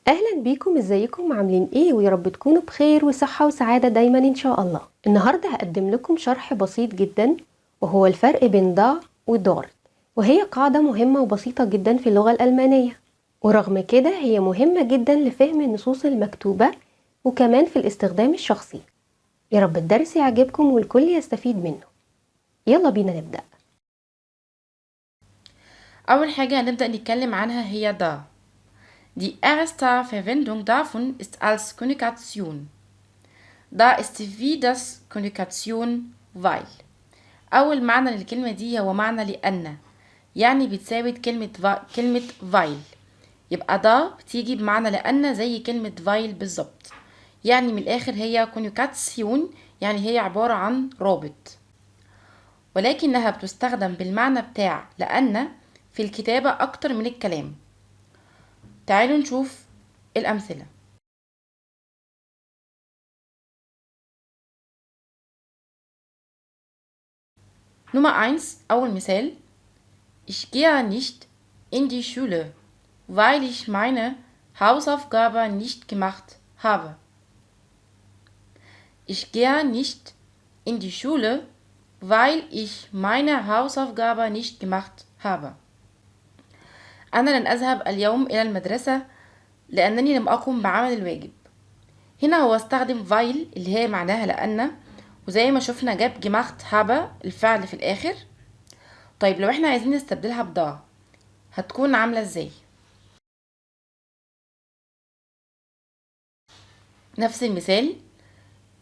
أهلا بيكم، ازيكم عاملين ايه؟ ويا رب تكونوا بخير وصحة وسعادة دايما ان شاء الله. النهاردة هقدم لكم شرح بسيط جدا، وهو الفرق بين دا ودار، وهي قاعدة مهمة وبسيطة جدا في اللغة الألمانية، ورغم كده هي مهمة جدا لفهم النصوص المكتوبة وكمان في الاستخدام الشخصي. يا رب الدرس يعجبكم والكل يستفيد منه. يلا بينا نبدأ. أول حاجة هنبدأ نتكلم عنها هي da. Die erste Verwendung davon ist als Konjugation. Da ist wie das Konjugation weil. أول معنى للكلمة دي هو معنى لأن، يعني بتساوي كلمة weil. يبقى da بتيجي بمعنى لأن زي كلمة weil بالظبط، يعني من الآخر هي Konjugation، يعني هي عبارة عن رابط، ولكنها بتستخدم بالمعنى بتاع لأن في الكتابة أكتر من الكلام. تعالوا نشوف الأمثلة. Nummer 1 أول مثال: Ich gehe nicht in die Schule, weil ich meine Hausaufgabe nicht gemacht habe. Ich gehe nicht in die Schule, weil ich meine Hausaufgabe nicht gemacht habe. أنا لن أذهب اليوم إلى المدرسة لأنني لم أقم بعمل الواجب. هنا هو استخدم weil اللي هي معناها لأن، وزي ما شفنا جاب gemacht habe الفعل في الآخر. طيب لو احنا عايزين نستبدلها بضا هتكون عاملة ازاي؟ نفس المثال: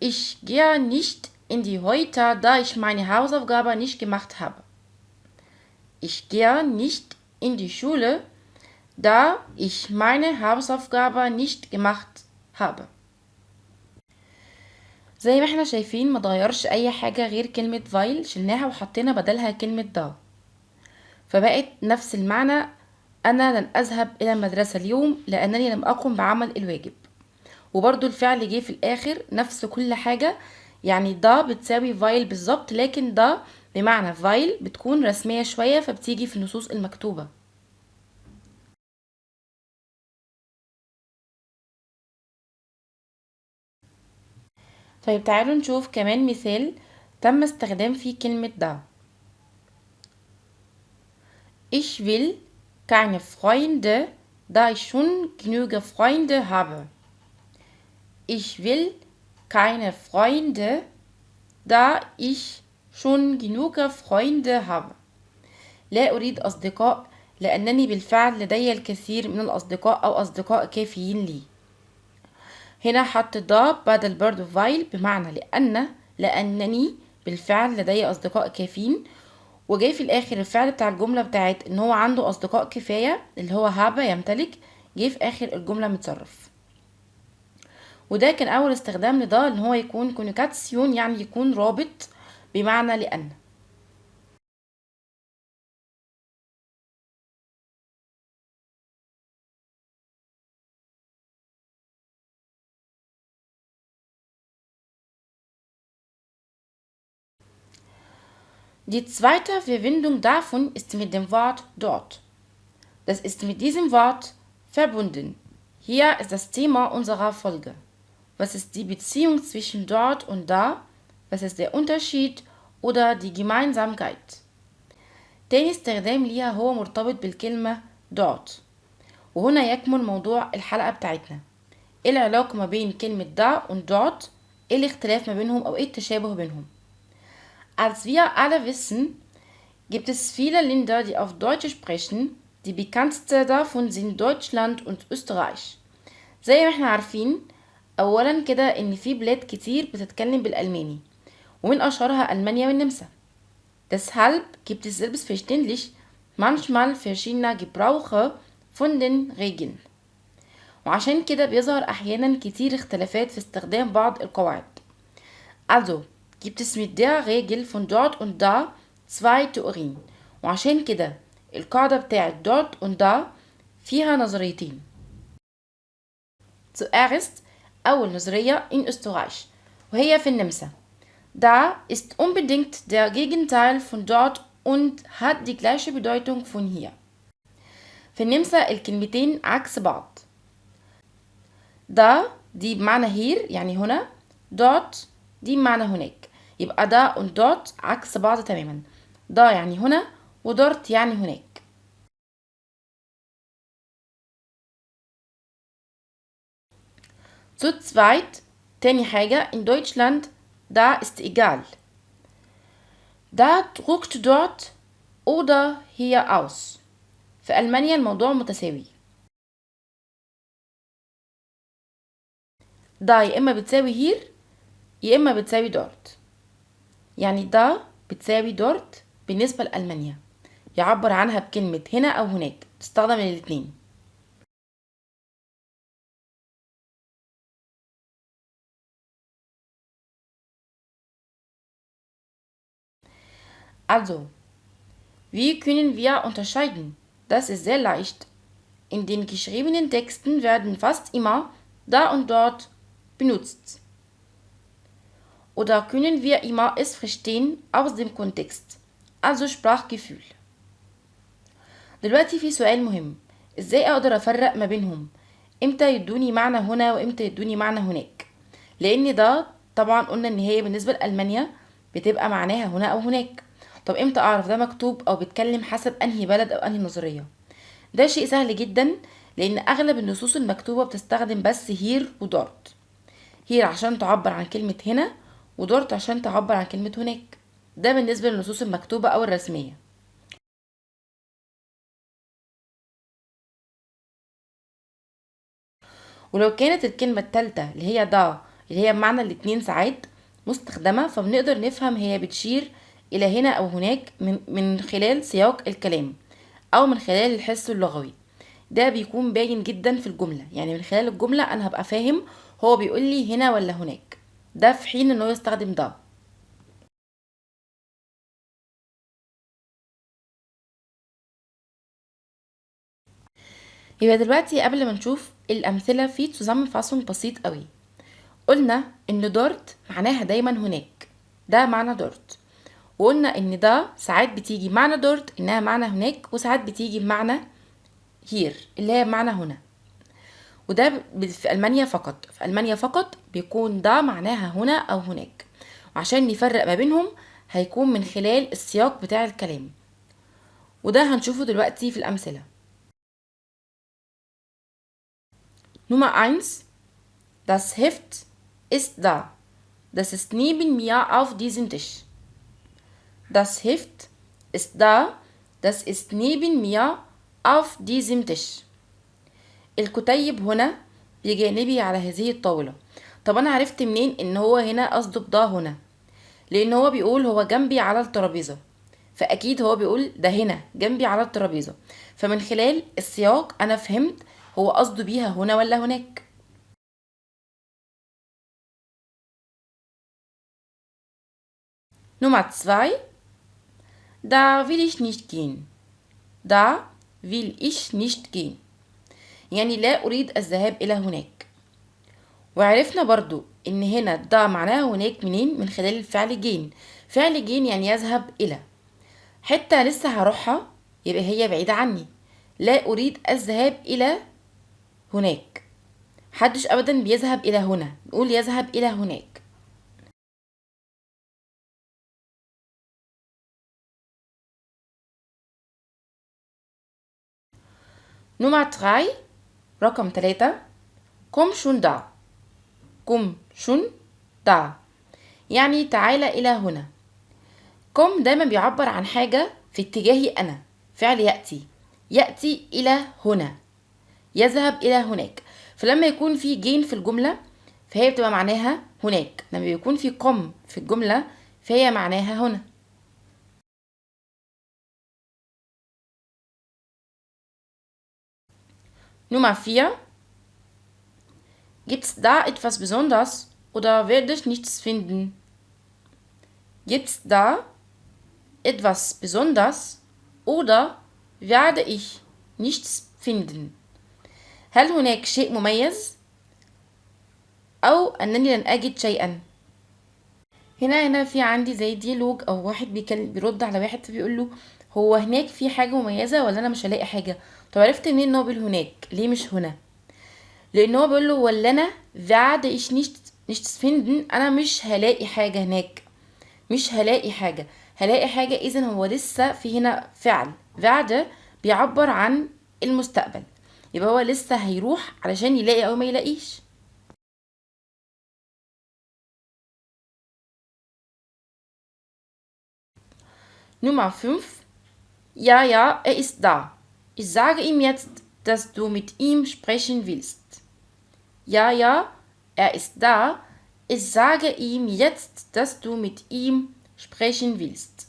Ich gehe nicht in die heute, da ich meine Hausaufgabe nicht gemacht habe. Ich gehe nicht in die Schule, da ich meine Hausaufgabe nicht gemacht habe. زي ما احنا شايفين ما اتغيرش اي حاجة غير كلمة weil، شلناها وحطينا بدلها كلمة دا، فبقت نفس المعنى: انا لن اذهب الى المدرسة اليوم لانني لم اقم بعمل الواجب. وبرضو الفعل جه في الاخر نفس كل حاجة، يعني دا بتساوي فايل بالظبط، لكن دا بمعنى فايل بتكون رسمية شوية فبتيجي في النصوص المكتوبة. طيب تعالوا نشوف كمان مثال تم استخدام فيه كلمة دا. Ich will keine Freunde, da ich schon genügend Freunde habe. Ich will keine Freunde, da ich schon genug Freunde habe. لا أريد أصدقاء لأنني بالفعل لدي الكثير من الأصدقاء أو أصدقاء كافيين لي. هنا حط دا بدل برضو فايل بمعنى لأنني بالفعل لدي أصدقاء كافيين، وجاي في الآخر الفعل بتاع الجملة بتاعت إن هو عنده أصدقاء كفاية اللي هو هابا يمتلك، جاي في آخر الجملة متصرف. وده كان أول استخدام لدا، إن هو يكون كونيكاتسيون يعني يكون رابط بمعنى لأن. Die zweite Verwendung davon ist mit dem Wort dort. Das ist mit diesem Wort verbunden. Hier ist das Thema unserer Folge. Was ist die Beziehung zwischen dort und da? Was ist der Unterschied oder die Gemeinsamkeit؟ تاني استخدام ليها هو مرتبط بالكلمة dort، وهنا يكمن موضوع الحلقة بتاعتنا. ايه العلاقة ما بين كلمة da und dort؟ ايه الاختلاف ما بينهم او ايه التشابه بينهم؟ Als wir alle wissen, gibt es viele Länder, die auf Deutsch sprechen. Die bekannteste davon sind Deutschland und Österreich. زي ما احنا عارفين اولا كده ان في بلاد كتير بتتكلم بالالماني، ومن اشهرها المانيا والنمسا. Deshalb gibt es selbstverständlich manchmal verschiedene Gebrauche von den Regeln. وعشان كده بيظهر احيانا كتير اختلافات في استخدام بعض القواعد. Also gibt es mit der Regel von dort und da zwei Theorien. وعشان كده القاعدة بتاعت dort und da فيها نظريتين. Zuerst أول نظرية in Österreich وهي في النمسا. Da ist unbedingt der Gegenteil von dort und hat die gleiche Bedeutung von hier. في النمسا الكلمتين عكس بعض. da دي بمعنى here يعني هنا. dort دي بمعنى هناك. يبقى da und dort عكس بعض تماما. da يعني هنا ودورت يعني هناك. Zu zweit تاني حاجة in Deutschland da ist egal. Da druckt dort oder hier aus. في ألمانيا الموضوع متساوي. دا يا إما بتساوي هير يا إما بتساوي دورت. يعني دا بتساوي دورت بالنسبة لألمانيا، يعبر عنها بكلمة هنا أو هناك، تستخدم للاتنين. Also, wie können wir unterscheiden? Das ist sehr leicht. In den geschriebenen Texten werden fast immer da und dort benutzt. Oder können wir immer es verstehen aus dem Kontext, also Sprachgefühl. دلوقتي في سؤال مهم، ازاي اقدر افرق ما بينهم؟ امتى يدوني معنى هنا وامتى يدوني معنى هناك؟ لان ده طبعا قلنا ان هي بالنسبة لألمانيا بتبقى معناها هنا او هناك. طب امتى اعرف ده مكتوب او بيتكلم حسب انهي بلد او انهي نظرية؟ ده شيء سهل جدا، لان اغلب النصوص المكتوبة بتستخدم بس هير ودورت. هير عشان تعبر عن كلمة هنا، ودورت عشان تعبر عن كلمة هناك. ده بالنسبة للنصوص المكتوبة او الرسمية. ولو كانت الكلمة التالتة اللي هي دا اللي هي بمعنى الاتنين ساعات مستخدمة، فبنقدر نفهم هي بتشير إلى هنا أو هناك من خلال سياق الكلام أو من خلال الحس اللغوي. ده بيكون باين جدا في الجملة، يعني من خلال الجملة أنا هبقى فاهم هو بيقول لي هنا ولا هناك، ده في حين إنه يستخدم دا. يبقى دلوقتي قبل ما نشوف الأمثلة في zusammenfassung بسيط قوي. قلنا ان دورت معناها دايما هناك، ده معنى دورت. وقلنا ان ده ساعات بتيجي معنى دورت انها معنى هناك، وساعات بتيجي بمعنى هير اللي هي معنى هنا. وده في ألمانيا فقط، في ألمانيا فقط بيكون ده معناها هنا أو هناك. وعشان نفرق ما بينهم هيكون من خلال السياق بتاع الكلام، وده هنشوفه دلوقتي في الأمثلة. Nummer 1. Das Heft ist da. Das ist neben mir auf diesem Tisch. Das Heft ist da. Das ist neben mir auf diesem Tisch. الكتيب هنا بجانبي على هذه الطاولة. طب أنا عرفت منين إن هو هنا قصده بضا هنا؟ لأن هو بيقول هو جنبي على الترابيزة، فأكيد هو بيقول ده هنا جنبي على الترابيزة. فمن خلال السياق أنا فهمت هو قصده بيها هنا ولا هناك. Nummer 2. Da will ich nicht gehen. Da will ich nicht gehen. يعني لا أريد الذهاب إلى هناك. وعرفنا برضو إن هنا دا معناها هناك منين؟ من خلال الفعل جين. فعل جين يعني يذهب إلى حتة لسه هروحها، يبقى هي بعيدة عني. لا أريد الذهاب إلى هناك. محدش أبدا بيذهب إلى هنا، نقول يذهب إلى هناك. Nummer 3. رقم 3. komm schon da. komm schon da يعني تعال إلى هنا. komm دايما بيعبر عن حاجة في اتجاهي أنا، فعل يأتي، يأتي إلى هنا، يذهب إلى هناك. فلما يكون في جين في الجملة فهي بتبقى معناها هناك، لما يكون في komm في الجملة فهي معناها هنا. Nummer 4. Gibt's da etwas Besonderes oder werde ich nichts finden? Gibt's da etwas Besonderes oder werde ich nichts finden؟ هل هناك شيء مميز أو أنني لن أجد شيئا؟ هنا في عندي زي ديالوج أو واحد بيرد على واحد فبيقول له هو هناك في حاجة مميزة ولا أنا مش هلاقي حاجة؟ طب عرفت منين إن هو بيقول هناك ليه مش هنا؟ لان هو بيقول له ولا انا werde ich nichts finden، انا مش هلاقي حاجه هناك، مش هلاقي حاجه، هلاقي حاجه. اذا هو لسه في هنا فعل werde بيعبر عن المستقبل، يبقى هو لسه هيروح علشان يلاقي او ما يلاقيش. Nummer 5. Ja, ja, er ist da. Ich sage ihm jetzt, dass du mit ihm sprechen willst. Ja, ja, er ist da. Ich sage ihm jetzt, dass du mit ihm sprechen willst.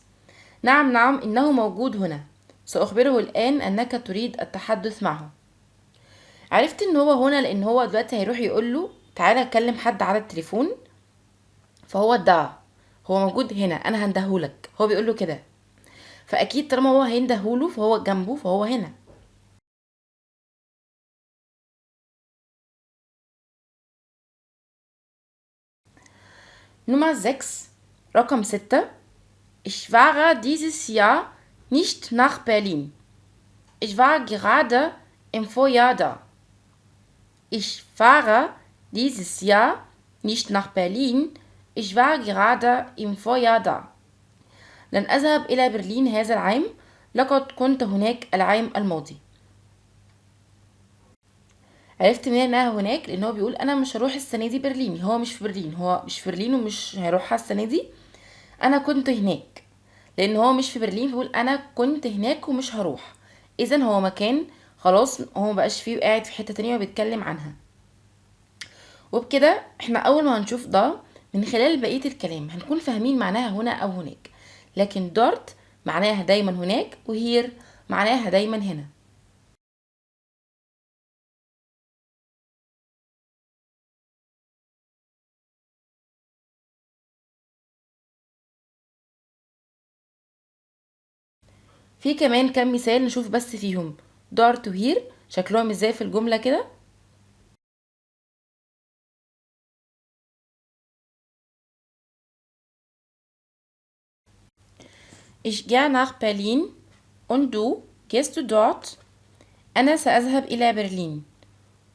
نعم نعم إنه موجود هنا. سأخبره الآن أنك تريد التحدث معه. عرفت إن هو هنا لأن هو دلوقتي هيروح يقول له تعالى أكلم حد على التليفون، فهو ده هو موجود هنا، أنا هندهولك، هو بيقول له كده، فأكيد طالما هو هيندهوله فهو جنبه فهو هنا. Nummer 6. رقم 6. Ich fahre dieses Jahr nicht nach Berlin. Ich war gerade im Vorjahr da. Ich fahre dieses Jahr nicht nach Berlin. Ich war gerade im Vorjahr da. لن أذهب إلى برلين هذا العام، لقد كنت هناك العام الماضي. عرفت منين انها هناك؟ لان هو بيقول انا مش هروح السنه دي برلين، هو مش في برلين، هو مش في برلين ومش هيروحها السنه دي، انا كنت هناك. لان هو مش في برلين فبيقول انا كنت هناك ومش هروح. اذا هو مكان خلاص هو مبقاش فيه وقاعد في حته تانية وبيتكلم عنها. وبكده احنا اول ما هنشوف ده من خلال بقيه الكلام هنكون فاهمين معناها هنا او هناك. لكن دارت معناها دايما هناك، وهير معناها دايما هنا. في كمان كام مثال نشوف بس فيهم دارت وهير شكلهم ازاي في الجملة كده. Ich gehe nach Berlin und du gehst du dort. أنا سأذهب إلى برلين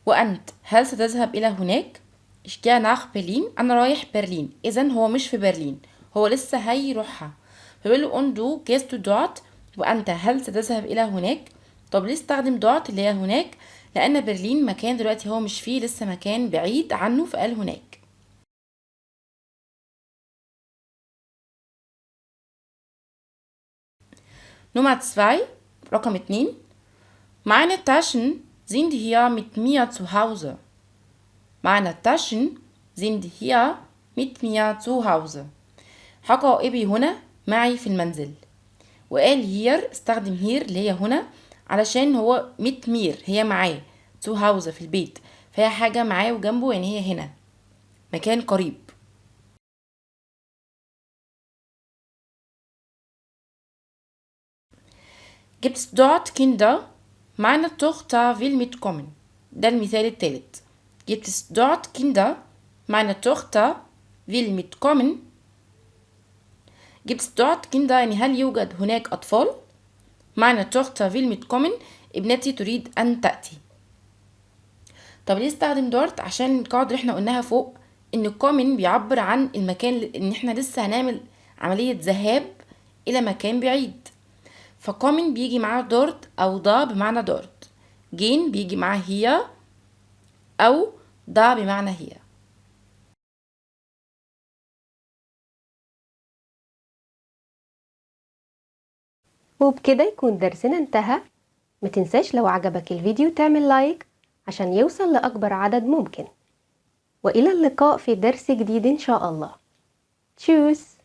وأنت هل ستذهب إلى هناك؟ Ich gehe nach Berlin، أنا رايح برلين. إذن هو مش في برلين، هو لسه هيروحها، فبيقول له und du gehst du dort، وأنت هل ستذهب إلى هناك؟ طب ليه استخدم dort اللي هي هناك؟ لأن برلين مكان دلوقتي هو مش فيه، لسه مكان بعيد عنه فقال هناك. Nummer 2. رقم 2. Meine Taschen sind hier mit mir zu Hause. Meine Taschen sind hier mit mir zu Hause. حقائبي هنا معي في المنزل. وقال here استخدم here اللي هي هنا علشان هو mit mir هي معاه، zu Hause في البيت، فهي حاجة معاه وجنبه، يعني هي هنا مكان قريب. Gibt's dort Kinder? Meine Tochter will mitkommen. ده المثال الثالث. Gibt es dort Kinder? Meine Tochter will mitkommen. Gibt es dort Kinder؟ يعني هل يوجد هناك أطفال؟ Meine Tochter will mitkommen. ابنتي تريد أن تأتي. طب ليه استخدم dort؟ عشان القاعدة اللي احنا قلناها فوق إن kommen بيعبر عن المكان، إن احنا لسه هنعمل عملية ذهاب إلى مكان بعيد. فكومن بيجي معاه دورت أو دا بمعنى دورت. جين بيجي معاه هي أو دا بمعنى هي. وبكده يكون درسنا انتهى. ما تنساش لو عجبك الفيديو تعمل لايك عشان يوصل لأكبر عدد ممكن. وإلى اللقاء في درس جديد إن شاء الله. تشوس.